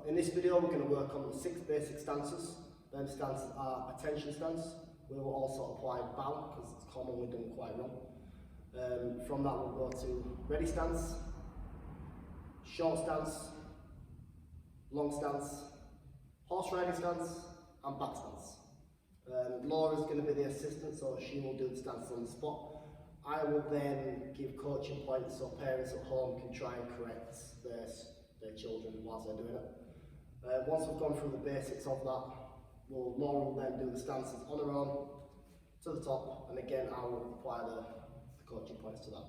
in this video we're going to work on the 6 basic stances. Them stances are attention stance. We will also apply bow because it's commonly done quite wrong. From that we'll go to ready stance, short stance, long stance, horse riding stance and back stance. Laura's going to be the assistant, so she will do the stances on the spot. I will then give coaching points so parents at home can try and correct their children whilst they're doing it. Once we've gone through the basics of that, Laura will then do the stances on her own to the top, and again I will apply the coaching points to that.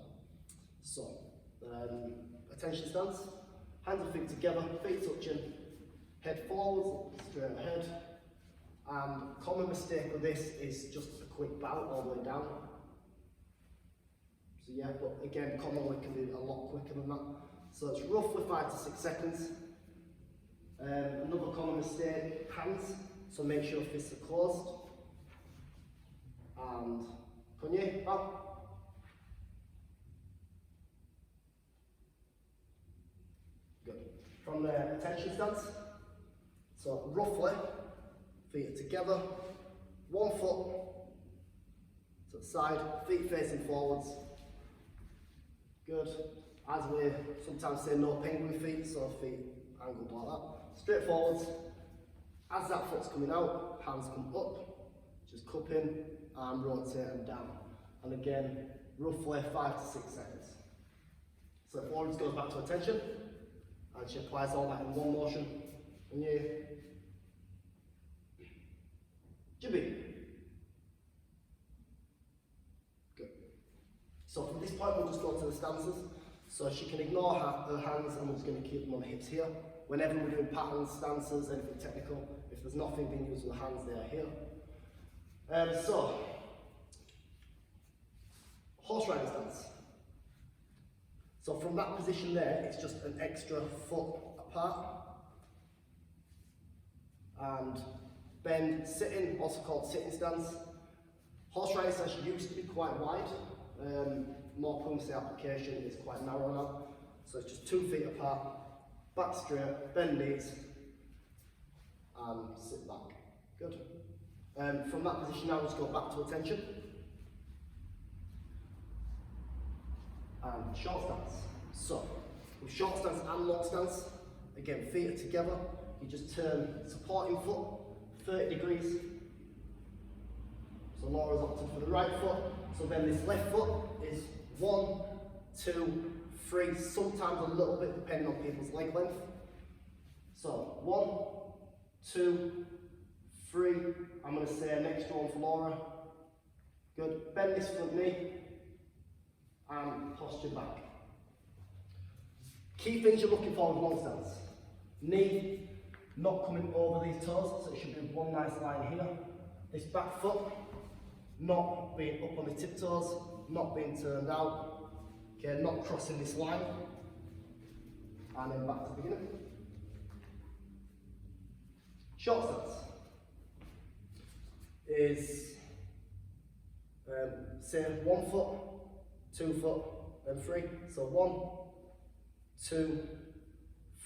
So, attention stance, hands and feet together, feet touching, head forwards, straight ahead. Common mistake with this is just a quick bow all the way down. So yeah, but again, commonly can be a lot quicker than that. So it's roughly 5 to 6 seconds. Another common mistake, hands. So make sure fists are closed. And cogné, bow. Good. From the attention stance. So roughly, feet are together, one foot to the side, feet facing forwards. Good. As we sometimes say, no penguin feet, so feet angled like that. Straight forwards. As that foot's coming out, hands come up, just cup in and rotate and down. And again, roughly 5 to 6 seconds. So Florence goes back to attention, and she applies all that in one motion. And you Jibby. Good. So from this point we'll just go to the stances. So she can ignore her hands, and we're just going to keep them on the hips here. Whenever we're doing patterns, stances, anything technical, if there's nothing being used with the hands, they are here. So, horse riding stance. So from that position there, it's just an extra foot apart. And bend sitting, also called sitting stance. Horse riding stance used to be quite wide. More Punxsutawney application is quite narrow now. So it's just 2 feet apart, back straight, bend knees, and sit back. Good. From that position now, let's go back to attention. And short stance. So, with short stance and long stance, again, feet are together. You just turn supporting foot 30 degrees. So Laura's opted for the right foot. So then this left foot is 1, 2, 3, sometimes a little bit depending on people's leg length. So 1, 2, 3. I'm going to say an extra one for Laura. Good. Bend this front knee and posture back. Key things you're looking for with long stance. Knee not coming over these toes, so it should be one nice line here. This back foot not being up on the tiptoes, not being turned out. Okay, not crossing this line. And then back to the beginning. Short stance is say 1 foot, 2 foot, and 3. So 1, 2,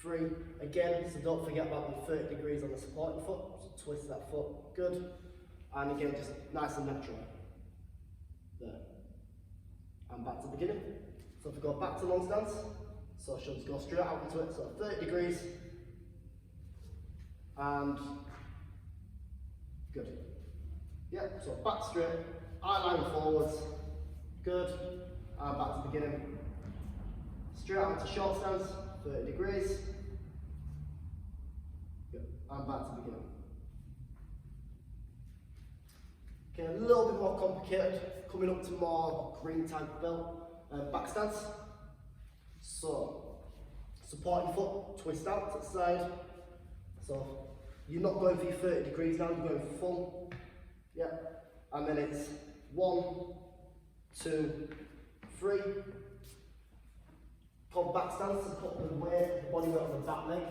3. Again, so don't forget about the 30 degrees on the supporting foot. So twist that foot. Good. And again, just nice and natural. There. And back to the beginning. So if we go back to long stance, so she'll just go straight out into it. So 30 degrees. And good. Yep, so back straight, eye line forwards. Good. And back to the beginning. Straight out into short stance, 30 degrees. Good. And back to the beginning. Okay, a little bit more complicated, coming up to more green type belt, back stance. So, supporting foot, twist out to the side. So, you're not going for your 30 degrees now, you're going full. Yeah, and then it's 1, 2, 3. Called back stance, to put the weight, the body weight on the back leg.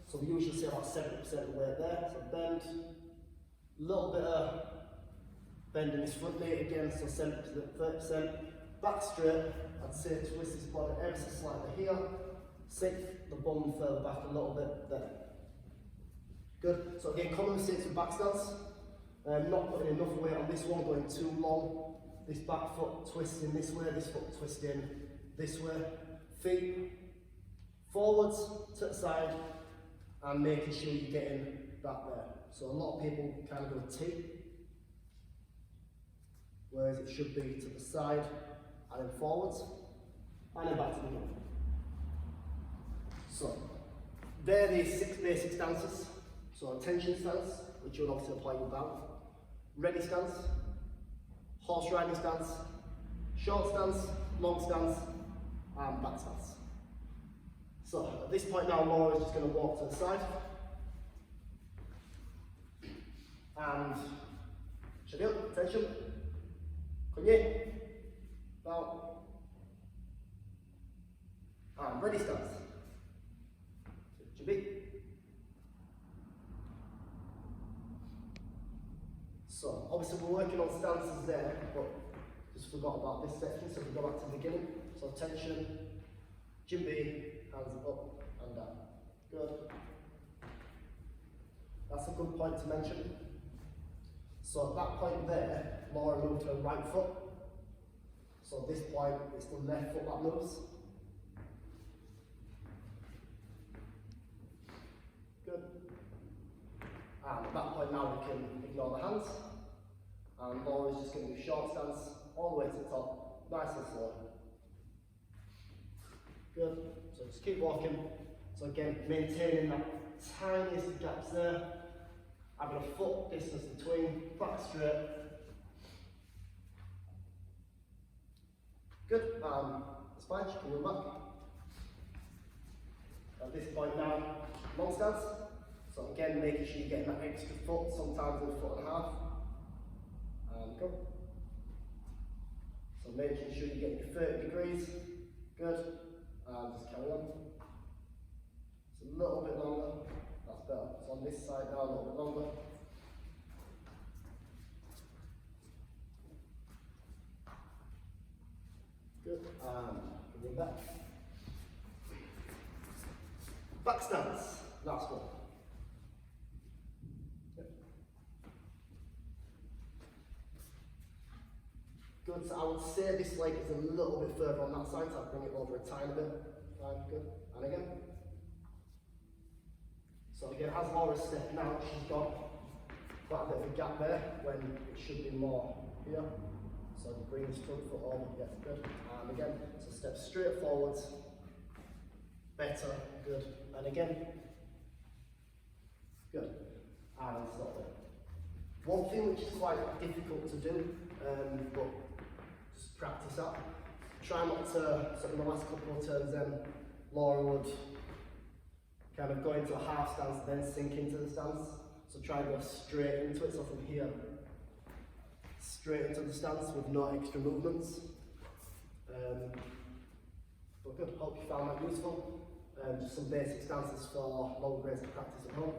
So we usually see about 70% of the weight there. So bend, a little bit of bend in this front knee again, so 70%, 30%. Back straight, I'd say twist this body ever so slightly here. Sink the bum further back a little bit there. Good. So again, common mistakes with back stance. Not putting enough weight on this one, going too long. This back foot twisting this way, this foot twisting this way. Feet forwards to the side and making sure you're getting that there. So a lot of people kind of go T, whereas it should be to the side and then forwards and then back to the middle. So they're the 6 basic stances. So attention stance, which you would obviously apply with bound. Ready stance, horse riding stance, short stance, long stance, and back stance. So at this point now, Laura is just going to walk to the side. And Shadil, attention. Cogné. Bow. And ready stance. Jabi. So obviously we're working on stances there, but just forgot about this section, so we go back to the beginning. So attention, Jimby, hands up and down. Good. That's a good point to mention. So at that point there, Laura moved her right foot. So at this point, it's the left foot that moves. Good. And at that point now we can ignore the hands. And Laura's just going to do short stance all the way to the top, nice and slow. Good. So just keep walking. So again, maintaining that tiniest gaps there. Having a foot distance between, back straight. Good. Spine, you can move back. At this point now, long stance. So again, making sure you're getting that extra foot, sometimes a foot and a half. And go. So making sure you're getting your 30 degrees. Good. And just carry on. It's a little bit longer. That's better. It's on this side now, a little bit longer. Good. And bring back. Back stance. Last one. Good. Good. So I would say this leg is a little bit further on that side, so I'll bring it over a tiny bit. Fine. Good. And again. So again, as Laura's stepping out, she's got quite a bit of a gap there when it should be more here. So bring this front foot over, yeah, good. And again, so step straight forwards, better, good. And again, good. And stop there. One thing which is quite difficult to do, but just practice that. Try not to, so in the last couple of turns then, Laura would kind of go into a half stance, then sink into the stance. So try and go straight into it, so from here, straight into the stance with no extra movements. But good, hope you found that useful. Just some basic stances for low grades to practice at home.